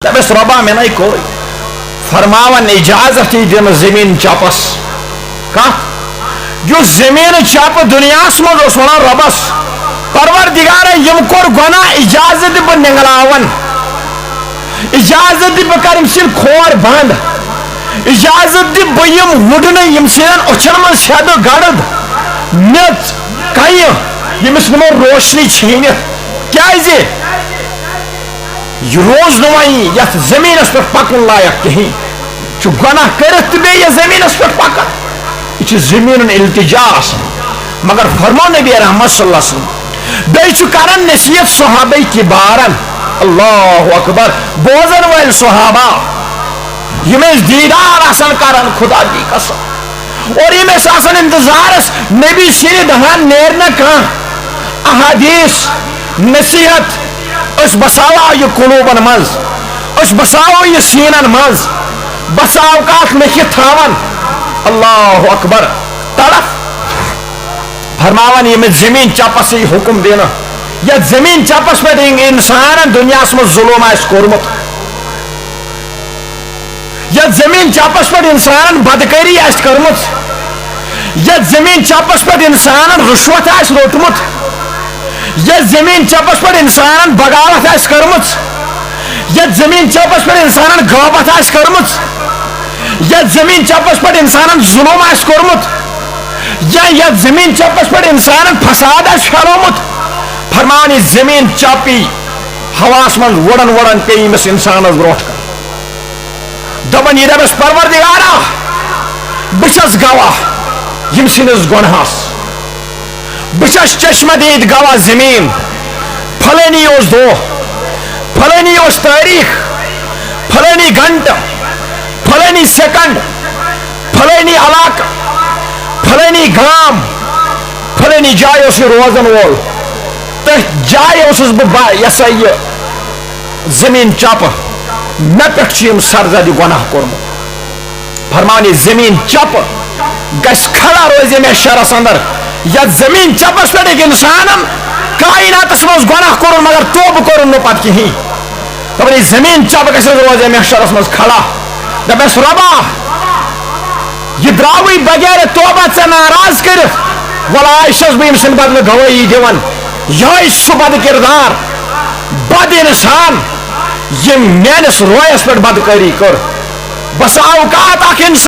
دپس رۄبا مےٚ نَے کوٚر فرماون اجازت دن زمین چپس کت یس زمین چپ دنیا مز اس ونان ربس پروردگارا یم کور گناہ اجازت دی بہ نگلاون اجازت دی بہ کر سن کھور بند اجازت دی بہ یم وڈن یم سن اچھن من سید گڑد میچ کئی یمس نمو روشنی چھینت کیازِ یہ روز نمائی یت زمینس پہ پکن لائق کہیں چھ گناہ کرت بے یہ زمینس پہ پکن یہ زمین التجاس مگر فرمو نبی رحمت صلی اللہ علیہ وسلم بے چھ کرن نصیحت صحابہ کبارن اللہ اکبر بوزن ویل صحابہ یمس دیدار آسان کرن خدا دی قسم اور یمس آسان انتظارس نبی سری دہان نیرنا کان احادیث نصیحت اس بساوا یہ قلوبن مز اس بساو یہ سینن مز بساوقات لکھت تھاون اللہ اکبر طرف فرماون یہ زمین چپس یہ حکم دینا یا زمین چپس پہ انسان دنیا مز ظلم آس کورمت یا زمین چپس پہ انسان بدکاری آس کرمت یا زمین چپس پہ انسان رشوت آس روٹمت یہ زمین چپس پر انسان بغاوت آس کرمت یہ زمین چپس پر انسان غیبت آس کرمت یہ زمین چپس پر انسان ظلم آس کرمت یا زمین چپس پر انسان فساد آس پھیلومت فرمان یہ زمین چپی ہواس من وڑن وڑن پہ امس انسان بروٹ کر دپن یہ دپس پروردگارا بچس گواہ یم سنس گناہس بچس چشمہ دید گواہ زمین پھلانی اس دو پھلانی اس تاریخ پھلانی گھنٹہ پھلانی سیکنڈ پھلانی علاقہ پھلانی گام پھلانی جائے اسی روزن وول تہ جائے اسس بہ یسا یہ زمین چپ مے پہ سرزدی گناہ کورمت فرمانی زمین چپ گس کھڑا روزے میں شرس اندر یا زمین چپس پہ ایک انسان کائنات مز گناہ کور مگر توبہ کور پتہ کہیں دپن زمین چپ گھس روزے محشرس مز کھڑا دپس ربا یہ دراوی بغیر توبہ ژے ناراض کرت ولا چھس بہ یم سند بدلہ گواہی دِوان یہ سہ بد کردار بد انسان یم میانس رویس پہ بدکاری کر بس اوقات اخ انسان